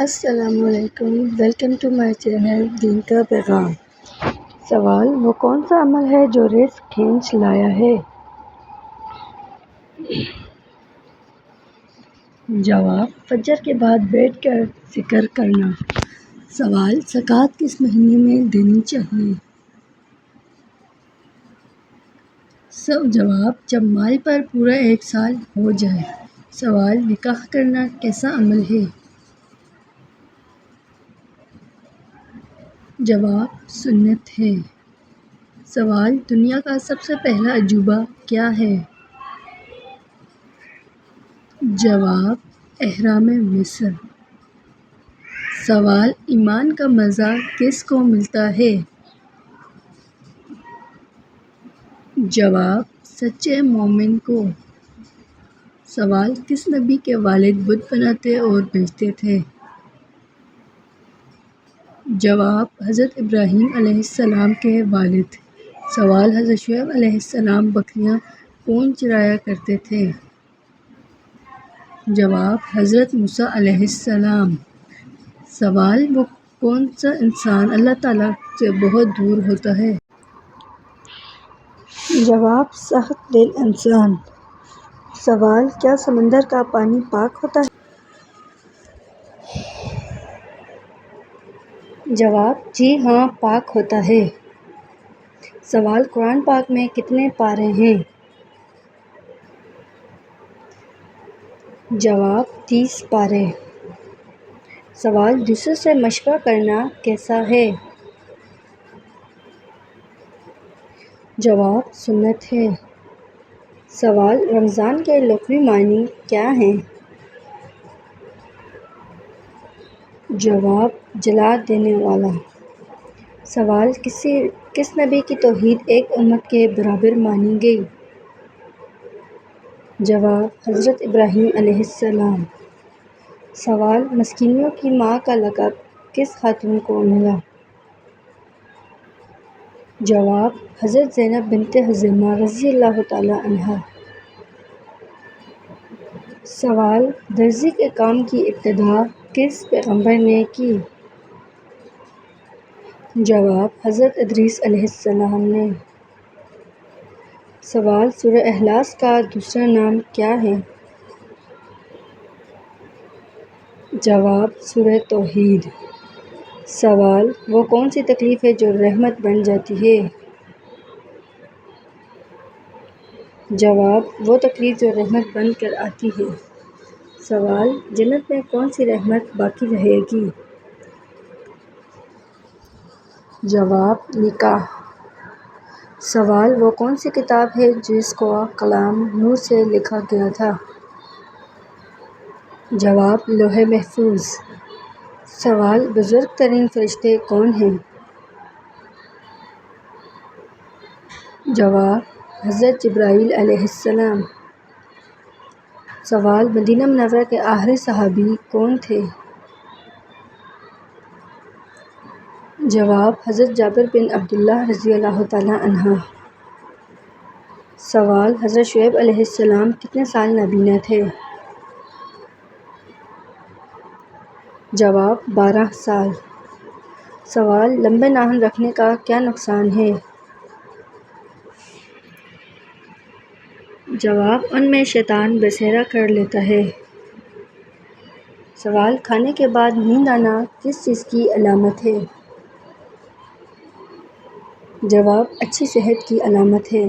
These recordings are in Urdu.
السلام علیکم، ویلکم ٹو مائی چینل دین کا پیغام۔ سوال: وہ کون سا عمل ہے جو رزق کھینچ لایا ہے؟ جواب: فجر کے بعد بیٹھ کر ذکر کرنا۔ سوال: زکوٰۃ کس مہینے میں دینی چاہیے؟ جواب: جب مال پر پورا 1 سال ہو جائے۔ سوال: نکاح کرنا کیسا عمل ہے؟ جواب: سنت ہے۔ سوال: دنیا کا سب سے پہلا عجوبہ کیا ہے؟ جواب: اہرام مصر۔ سوال: ایمان کا مزہ کس کو ملتا ہے؟ جواب: سچے مومن کو۔ سوال: کس نبی کے والد بت بناتے اور بیچتے تھے؟ جواب: حضرت ابراہیم علیہ السلام کے والد۔ سوال: حضرت شعیب علیہ السلام بکریاں کون چرایا کرتے تھے؟ جواب: حضرت موسیٰ علیہ السلام۔ سوال: وہ کون سا انسان اللہ تعالیٰ سے بہت دور ہوتا ہے؟ جواب: سخت دل انسان۔ سوال: کیا سمندر کا پانی پاک ہوتا ہے؟ جواب: جی ہاں، پاک ہوتا ہے۔ سوال: قرآن پاک میں کتنے پارے ہیں؟ جواب: 30 پارے۔ سوال: دوسروں سے مشورہ کرنا کیسا ہے؟ جواب: سنت ہے۔ سوال: رمضان کے لغوی معنی کیا ہیں؟ جواب: جلا دینے والا۔ سوال: کس نبی کی توحید ایک امت کے برابر مانی گئی؟ جواب: حضرت ابراہیم علیہ السلام۔ سوال: مسکینوں کی ماں کا لقب کس خاتون کو ملا؟ جواب: حضرت زینب بنت خزیمہ رضی اللہ تعالیٰ عنہا۔ سوال: درزی کے کام کی ابتدا کس پیغمبر نے کی؟ جواب: حضرت ادریس علیہ السلام نے۔ سوال: سورہ اخلاص کا دوسرا نام کیا ہے؟ جواب: سورہ توحید۔ سوال: وہ کون سی تکلیف ہے جو رحمت بن جاتی ہے؟ جواب: وہ تکلیف جو رحمت بن کر آتی ہے۔ سوال: جنت میں کون سی رحمت باقی رہے گی؟ جواب: نکاح۔ سوال: وہ کون سی کتاب ہے جس کا قلم نور سے لکھا گیا تھا؟ جواب: لوح محفوظ۔ سوال: بزرگ ترین فرشتے کون ہیں؟ جواب: حضرت جبرائیل علیہ السلام۔ سوال: مدینہ منورہ کے آخری صحابی کون تھے؟ جواب: حضرت جابر بن عبداللہ رضی اللہ تعالیٰ عنہ۔ سوال: حضرت شعیب علیہ السلام کتنے سال نابینا تھے؟ جواب: 12 سال۔ سوال: لمبے ناخن رکھنے کا کیا نقصان ہے؟ جواب: ان میں شیطان بسیرا کر لیتا ہے۔ سوال: کھانے کے بعد نیند آنا کس چیز کی علامت ہے؟ جواب: اچھی صحت کی علامت ہے۔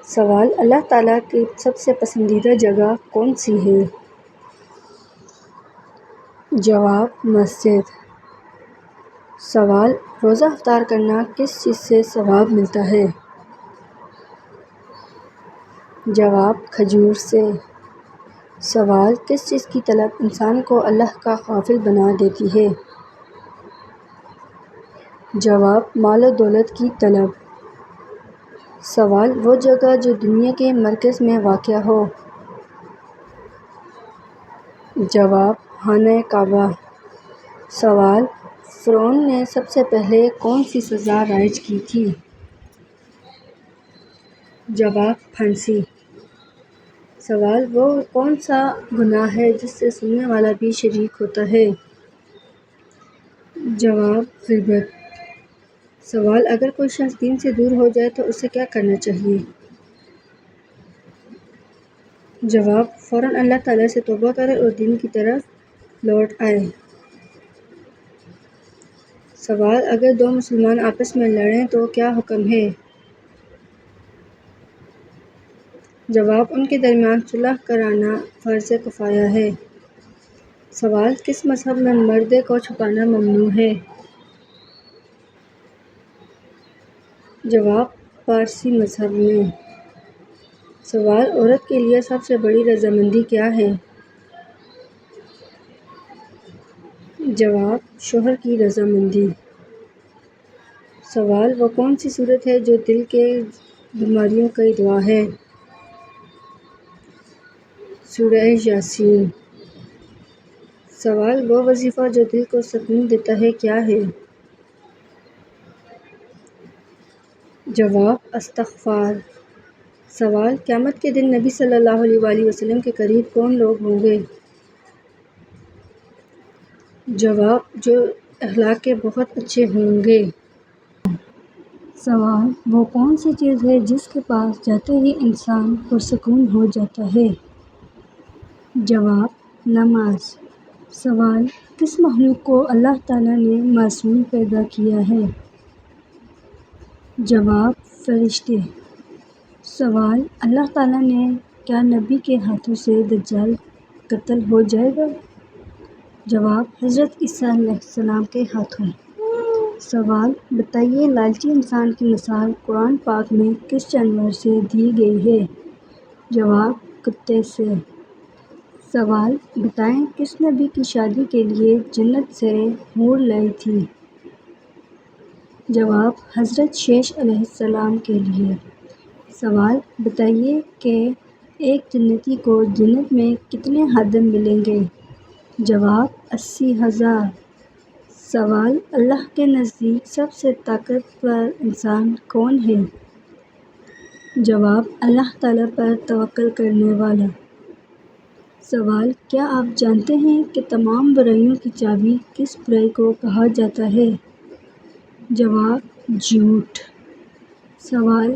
سوال: اللہ تعالیٰ کی سب سے پسندیدہ جگہ کون سی ہے؟ جواب: مسجد۔ سوال: روزہ افطار کرنا کس چیز سے ثواب ملتا ہے؟ جواب: کھجور سے۔ سوال: کس چیز کی طلب انسان کو اللہ کا غافل بنا دیتی ہے؟ جواب: مال و دولت کی طلب۔ سوال: وہ جگہ جو دنیا کے مرکز میں واقع ہو؟ جواب: خانہ کعبہ۔ سوال: فرعون نے سب سے پہلے کون سی سزا رائج کی تھی؟ جواب: پھانسی۔ سوال: وہ کون سا گناہ ہے جس سے سننے والا بھی شریک ہوتا ہے؟ جواب: غیبت۔ سوال: اگر کوئی شخص دین سے دور ہو جائے تو اسے کیا کرنا چاہیے؟ جواب: فوراً اللہ تعالیٰ سے توبہ کرے اور دین کی طرف لوٹ آئے۔ سوال: اگر دو مسلمان آپس میں لڑیں تو کیا حکم ہے؟ جواب: ان کے درمیان صلح کرانا فرض کفایہ ہے۔ سوال: کس مذہب میں مردے کو چھپانا ممنوع ہے؟ جواب: پارسی مذہب میں۔ سوال: عورت کے لیے سب سے بڑی رضامندی کیا ہے؟ جواب: شوہر کی رضامندی۔ سوال: وہ کون سی سورت ہے جو دل کے بیماریوں کی دوا ہے؟ سورہ یاسین۔ سوال: وہ وظیفہ جو دل کو سکون دیتا ہے کیا ہے؟ جواب: استغفار۔ سوال: قیامت کے دن نبی صلی اللہ علیہ وآلہ وسلم کے قریب کون لوگ ہوں گے؟ جواب: جو اخلاق کے بہت اچھے ہوں گے۔ سوال: وہ کون سی چیز ہے جس کے پاس جاتے ہی انسان پرسکون ہو جاتا ہے؟ جواب: نماز۔ سوال: کس مخلوق کو اللہ تعالیٰ نے معصوم پیدا کیا ہے؟ جواب: فرشتے۔ سوال: اللہ تعالیٰ نے کیا نبی کے ہاتھوں سے دجال قتل ہو جائے گا؟ جواب: حضرت عیسیٰ علیہ السلام کے ہاتھوں۔ سوال: بتائیے لالچی انسان کی مثال قرآن پاک میں کس جانور سے دی گئی ہے؟ جواب: کتے سے۔ سوال: بتائیں کس نبی کی شادی کے لیے جنت سے حور لائی تھی؟ جواب: حضرت شیش علیہ السلام کے لیے۔ سوال: بتائیے کہ ایک جنتی کو جنت میں کتنے خادم ملیں گے؟ جواب: 80,000۔ سوال: اللہ کے نزدیک سب سے طاقتور انسان کون ہے؟ جواب: اللہ تعالیٰ پر توکل کرنے والا۔ سوال: کیا آپ جانتے ہیں کہ تمام برائیوں کی چابی کس برائی کو کہا جاتا ہے؟ جواب: جھوٹ۔ سوال: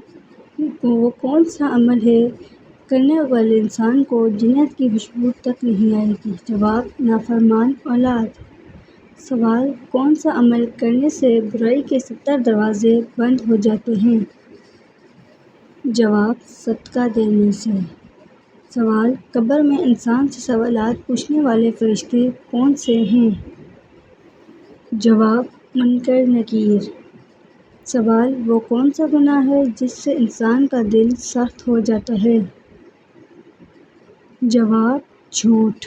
وہ کون سا عمل ہے کرنے والے انسان کو جنت کی خوشبو تک نہیں آئے گی؟ جواب: نافرمان اولاد۔ سوال: کون سا عمل کرنے سے برائی کے 70 دروازے بند ہو جاتے ہیں؟ جواب: صدقہ دینے سے۔ سوال: قبر میں انسان سے سوالات پوچھنے والے فرشتے کون سے ہیں؟ جواب: منکر نکیر۔ سوال: وہ کون سا گناہ ہے جس سے انسان کا دل سخت ہو جاتا ہے؟ جواب: جھوٹ۔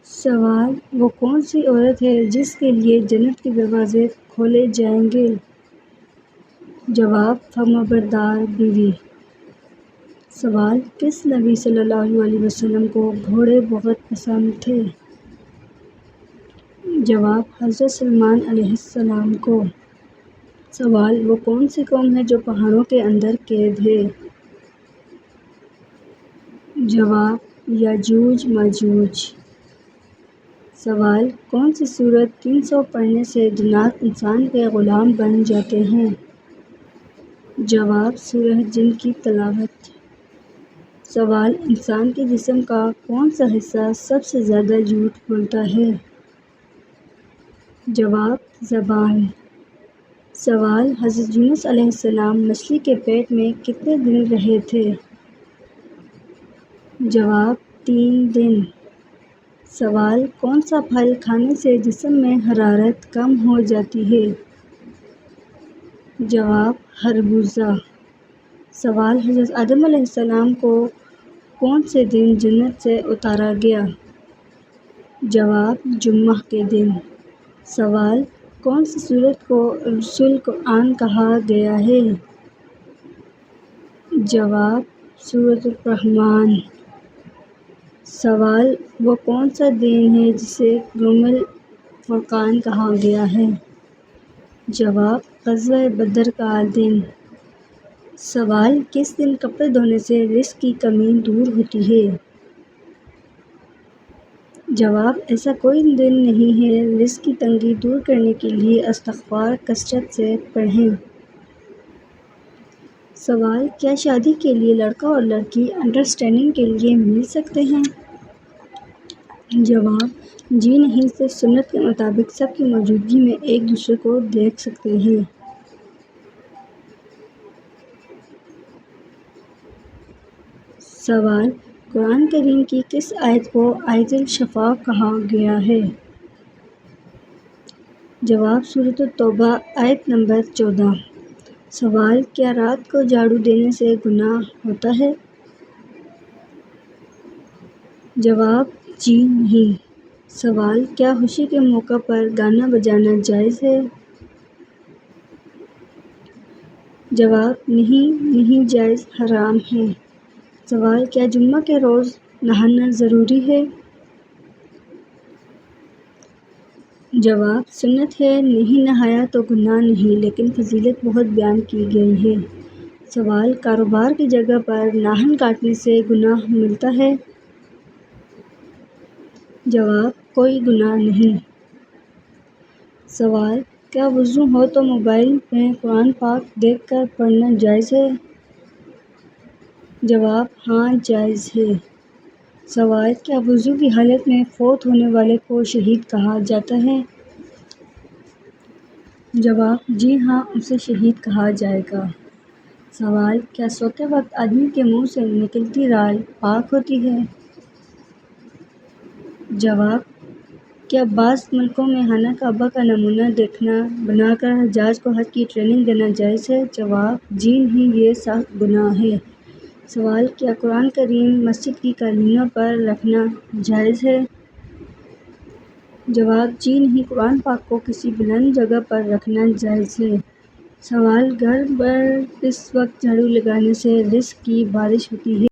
سوال: وہ کون سی عورت ہے جس کے لیے جنت کے دروازے کھولے جائیں گے؟ جواب: فرمانبردار بیوی۔ سوال: کس نبی صلی اللہ علیہ وسلم کو گھوڑے بہت پسند تھے؟ جواب: حضرت سلیمان علیہ السلام کو۔ سوال: وہ کون سی قوم ہے جو پہاڑوں کے اندر قید ہے؟ جواب: یاجوج ماجوج۔ سوال: کون سی سورت 300 پڑھنے سے جنات انسان کے غلام بن جاتے ہیں؟ جواب: سورہ جن کی تلاوت۔ سوال: انسان کے جسم کا کون سا حصہ سب سے زیادہ جھوٹ بولتا ہے؟ جواب: زبان۔ سوال: حضرت یونس علیہ السلام مچھلی کے پیٹ میں کتنے دن رہے تھے؟ جواب: 3 دن۔ سوال: کون سا پھل کھانے سے جسم میں حرارت کم ہو جاتی ہے؟ جواب: خربوزہ۔ سوال: حضرت آدم علیہ السلام کو کون سے دن جنت سے اتارا گیا؟ جواب: جمعہ کے دن۔ سوال: کون سی سورت کو رسول القرآن کہا گیا ہے؟ جواب: سورۃ الرحمن۔ سوال: وہ کون سا دن ہے جسے یوم الفرقان کہا گیا ہے؟ جواب: غزوہ بدر کا دن۔ سوال: کس دن کپڑے دھونے سے رزق کی کمی دور ہوتی ہے؟ جواب: ایسا کوئی دن نہیں ہے۔ رزق کی تنگی دور کرنے کے لیے استغفار کثرت سے پڑھیں۔ سوال: کیا شادی کے لیے لڑکا اور لڑکی انڈرسٹینڈنگ کے لیے مل سکتے ہیں؟ جواب: جی نہیں، صرف سنت کے مطابق سب کی موجودگی میں ایک دوسرے کو دیکھ سکتے ہیں۔ سوال: قرآن کریم کی کس آیت کو آیت الشفاء کہا گیا ہے؟ جواب: سورۃ التوبہ آیت نمبر 14۔ سوال: کیا رات کو جھاڑو دینے سے گناہ ہوتا ہے؟ جواب: جی نہیں۔ سوال: کیا خوشی کے موقع پر گانا بجانا جائز ہے؟ جواب: نہیں جائز، حرام ہے۔ سوال: کیا جمعہ کے روز نہانا ضروری ہے؟ جواب: سنت ہے، نہیں نہایا تو گناہ نہیں، لیکن فضیلت بہت بیان کی گئی ہے۔ سوال: کاروبار کی جگہ پر ناخن کاٹنے سے گناہ ملتا ہے؟ جواب: کوئی گناہ نہیں۔ سوال: کیا وضو ہو تو موبائل میں قرآن پاک دیکھ کر پڑھنا جائز ہے؟ جواب: ہاں جائز ہے۔ سوال: کیا وضو کی حالت میں فوت ہونے والے کو شہید کہا جاتا ہے؟ جواب: جی ہاں، اسے شہید کہا جائے گا۔ سوال: کیا سوتے وقت آدمی کے منہ سے نکلتی رائے پاک ہوتی ہے؟ جواب: کیا بعض ملکوں میں خانہ کعبہ کا نمونہ بنا کر حجاج کو حج کی ٹریننگ دینا جائز ہے؟ جواب: جی نہیں، یہ سخت گناہ ہے۔ سوال: کیا قرآن کریم مسجد کی قالینوں پر رکھنا جائز ہے؟ جواب: جی نہیں، قرآن پاک کو کسی بلند جگہ پر رکھنا جائز ہے۔ سوال: گھر پر اس وقت جھاڑو لگانے سے رزق کی بارش ہوتی ہے؟